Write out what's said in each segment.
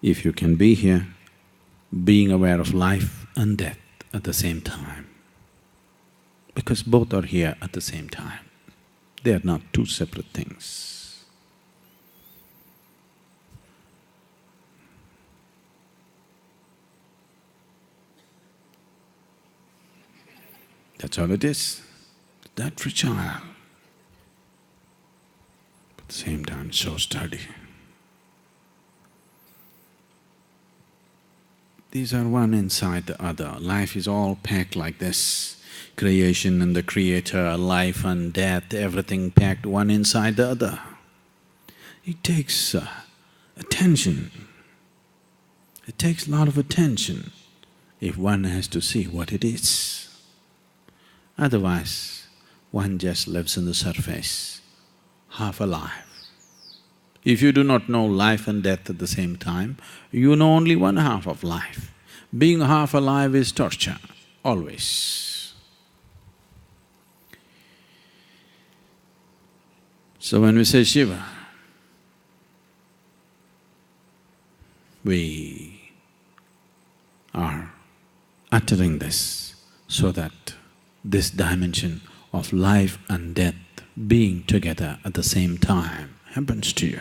if you can be here, being aware of life and death at the same time, because both are here at the same time. They are not two separate things. That's all it is, that fragile, at the same time so sturdy. These are one inside the other. Life is all packed like this. Creation and the creator, life and death, everything packed one inside the other. It takes attention. It takes a lot of attention if one has to see what it is. Otherwise, one just lives on the surface, half alive. If you do not know life and death at the same time, you know only one half of life. Being half alive is torture, always. So when we say Shiva, we are uttering this so that this dimension of life and death being together at the same time happens to you.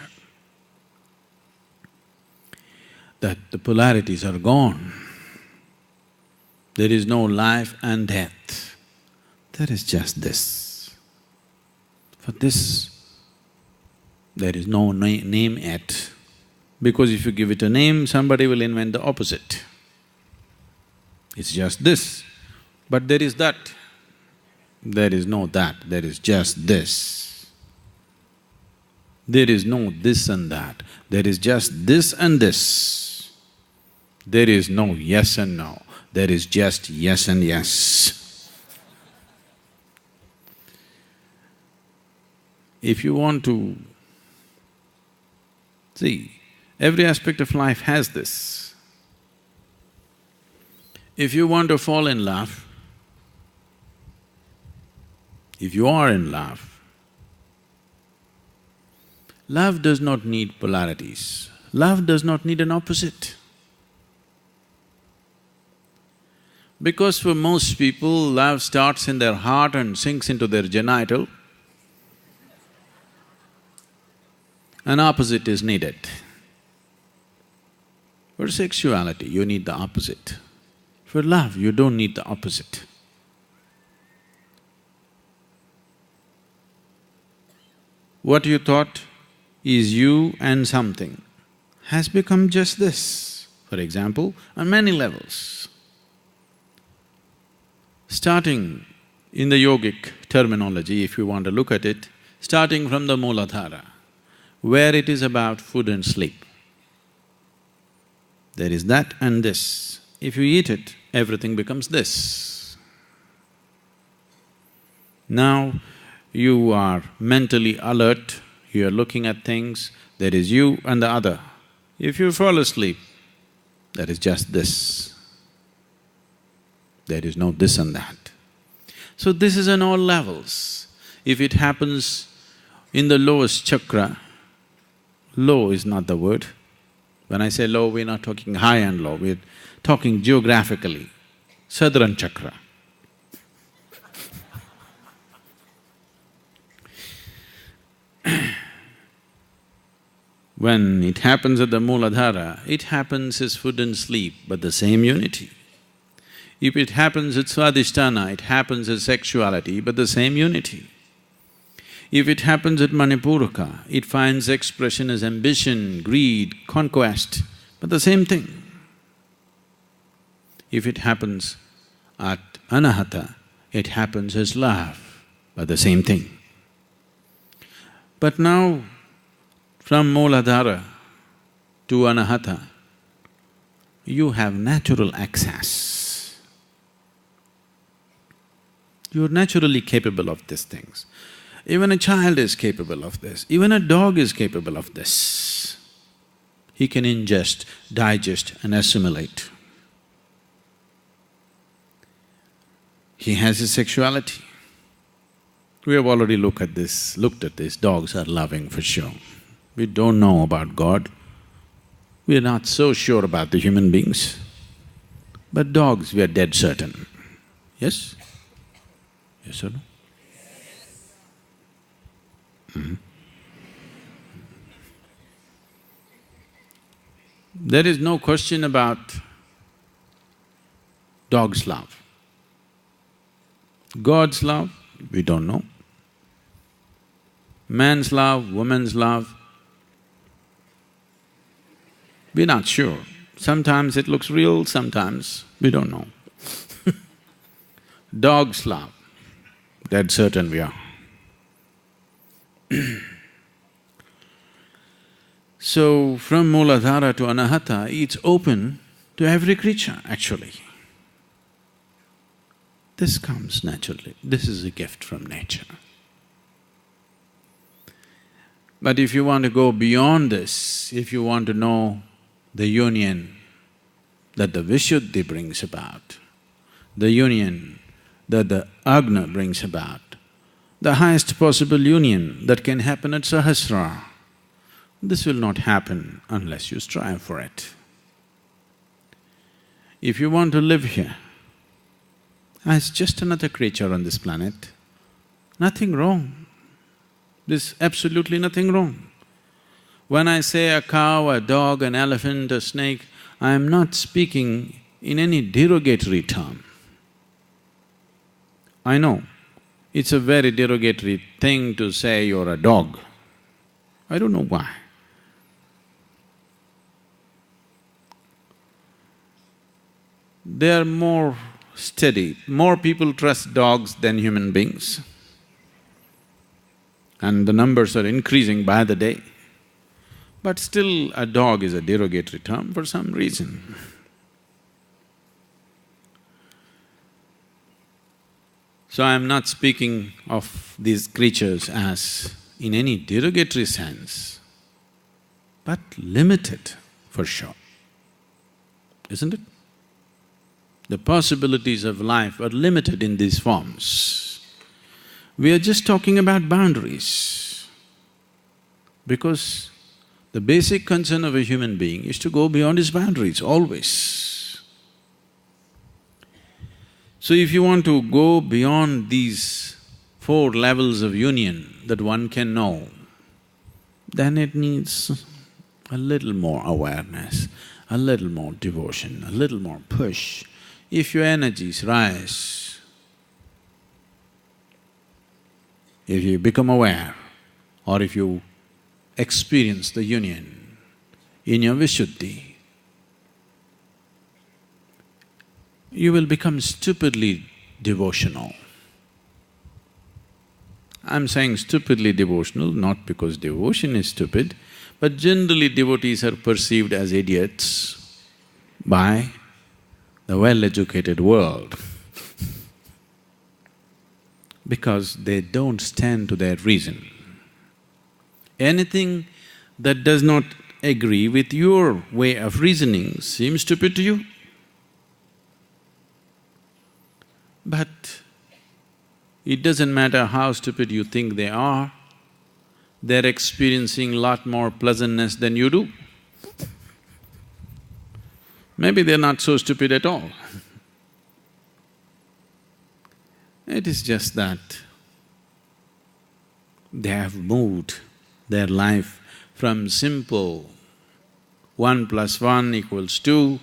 That the polarities are gone. There is no life and death, there is just this. For this, there is no name yet, because if you give it a name, somebody will invent the opposite. It's just this, but there is that. There is no that, there is just this. There is no this and that, there is just this and this. There is no yes and no, there is just yes and yes. If you want to… See, every aspect of life has this. If you want to fall in love, if you are in love, love does not need polarities, love does not need an opposite. Because for most people, love starts in their heart and sinks into their genital, an opposite is needed. For sexuality, you need the opposite. For love, you don't need the opposite. What you thought is you and something has become just this, for example, on many levels. Starting in the yogic terminology, if you want to look at it, starting from the Mooladhara, where it is about food and sleep. There is that and this. If you eat it, everything becomes this. Now, you are mentally alert, you are looking at things, there is you and the other. If you fall asleep, there is just this. There is no this and that. So this is on all levels. If it happens in the lowest chakra, low is not the word. When I say low, we're not talking high and low, we're talking geographically, Southern chakra. When it happens at the Mooladhara, it happens as food and sleep, but the same unity. If it happens at Swadhisthana, it happens as sexuality, but the same unity. If it happens at Manipuraka, it finds expression as ambition, greed, conquest, but the same thing. If it happens at Anahata, it happens as love, but the same thing. But now, from Mooladhara to Anahata, you have natural access. You are naturally capable of these things. Even a child is capable of this, even a dog is capable of this. He can ingest, digest and assimilate. He has his sexuality. We have already looked at this, dogs are loving for sure. We don't know about God. We are not so sure about the human beings, but dogs we are dead certain. Yes? Yes or no? There is no question about dog's love. God's love, we don't know. Man's love, woman's love, we're not sure. Sometimes it looks real, sometimes we don't know. Dog's love, dead certain we are. So, from Mooladhara to Anahata, it's open to every creature, actually. This comes naturally, this is a gift from nature. But if you want to go beyond this, if you want to know the union that the Vishuddhi brings about, the union that the Agna brings about, the highest possible union that can happen at Sahasrara, this will not happen unless you strive for it. If you want to live here as just another creature on this planet, nothing wrong. There's absolutely nothing wrong. When I say a cow, a dog, an elephant, a snake, I am not speaking in any derogatory term. I know, it's a very derogatory thing to say you're a dog. I don't know why. They are more steady, more people trust dogs than human beings. And the numbers are increasing by the day. But still, a dog is a derogatory term for some reason. So I am not speaking of these creatures as in any derogatory sense, but limited for sure, isn't it? The possibilities of life are limited in these forms. We are just talking about boundaries, because the basic concern of a human being is to go beyond his boundaries, always. So if you want to go beyond these four levels of union that one can know, then it needs a little more awareness, a little more devotion, a little more push. If your energies rise, if you become aware, or if you experience the union in your Vishuddhi, you will become stupidly devotional. I'm saying stupidly devotional not because devotion is stupid, but generally devotees are perceived as idiots by the well-educated world because they don't stand to their reason. Anything that does not agree with your way of reasoning seems stupid to you. But it doesn't matter how stupid you think they are, they're experiencing lot more pleasantness than you do. Maybe they're not so stupid at all. It is just that they have moved their life from simple 1 + 1 = 2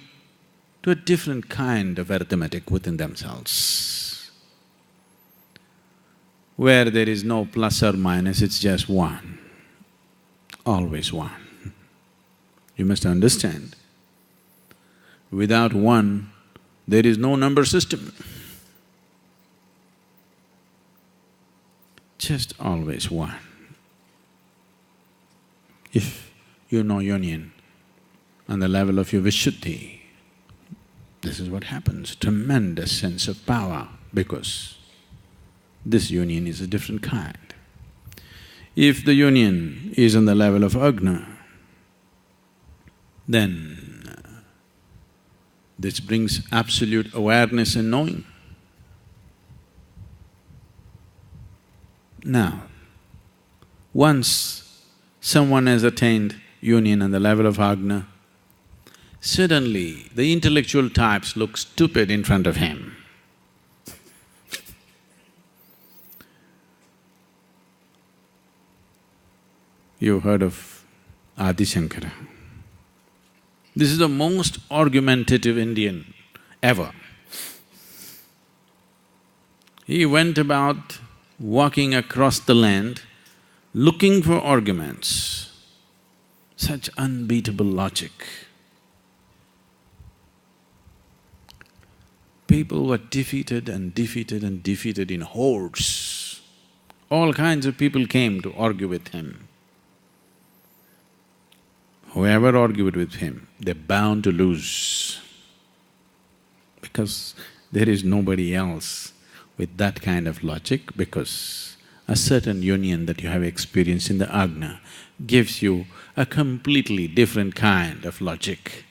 to a different kind of arithmetic within themselves, where there is no plus or minus, it's just 1, always 1. You must understand, without 1, there is no number system. Just always 1. If you know union on the level of your Vishuddhi, this is what happens, tremendous sense of power, because this union is a different kind. If the union is on the level of Agna, then this brings absolute awareness and knowing. Now, once someone has attained union on the level of Agna, Suddenly, the intellectual types look stupid in front of him. You heard of Adi Shankara. This is the most argumentative Indian ever. He went about walking across the land, looking for arguments, such unbeatable logic. People were defeated and defeated and defeated in hordes. All kinds of people came to argue with him. Whoever argued with him, they're bound to lose, because there is nobody else with that kind of logic, because a certain union that you have experienced in the Agna gives you a completely different kind of logic.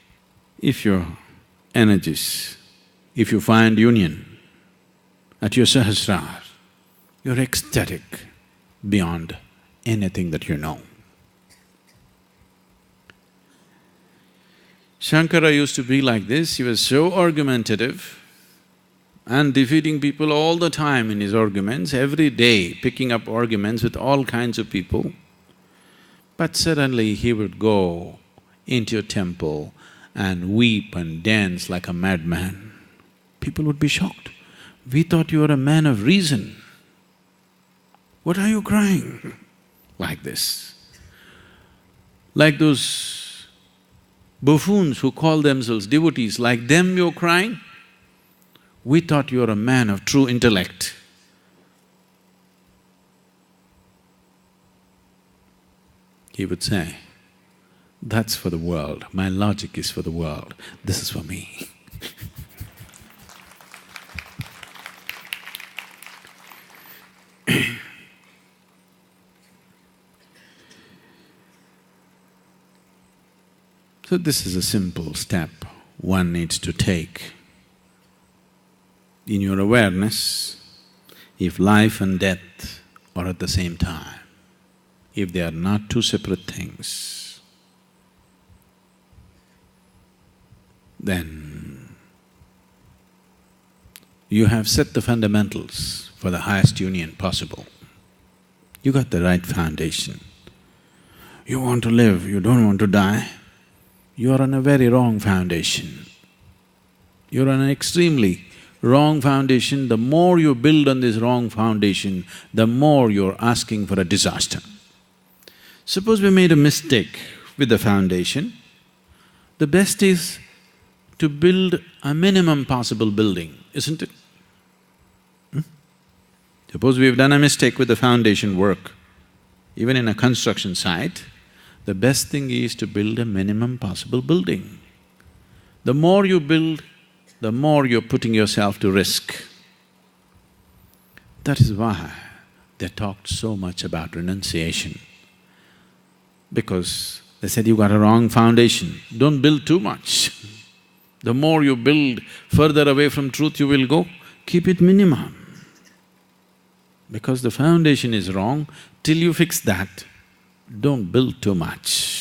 If your energies, if you find union at your Sahasrara, you're ecstatic beyond anything that you know. Shankara used to be like this, he was so argumentative and defeating people all the time in his arguments, every day picking up arguments with all kinds of people. But suddenly he would go into a temple and weep and dance like a madman. People would be shocked. We thought you were a man of reason. What are you crying? Like this. Like those buffoons who call themselves devotees, like them you're crying? We thought you're a man of true intellect. He would say, that's for the world, my logic is for the world, this is for me. So this is a simple step one needs to take. In your awareness, if life and death are at the same time, if they are not two separate things, then you have set the fundamentals for the highest union possible. You got the right foundation. You want to live, you don't want to die, you are on a very wrong foundation. You're on an extremely wrong foundation. The more you build on this wrong foundation, the more you're asking for a disaster. Suppose we made a mistake with the foundation, the best is to build a minimum possible building, isn't it? Suppose we've done a mistake with the foundation work, even in a construction site, the best thing is to build a minimum possible building. The more you build, the more you're putting yourself to risk. That is why they talked so much about renunciation. Because they said, you got a wrong foundation, don't build too much. The more you build further away from truth you will go, keep it minimum. Because the foundation is wrong, till you fix that, don't build too much.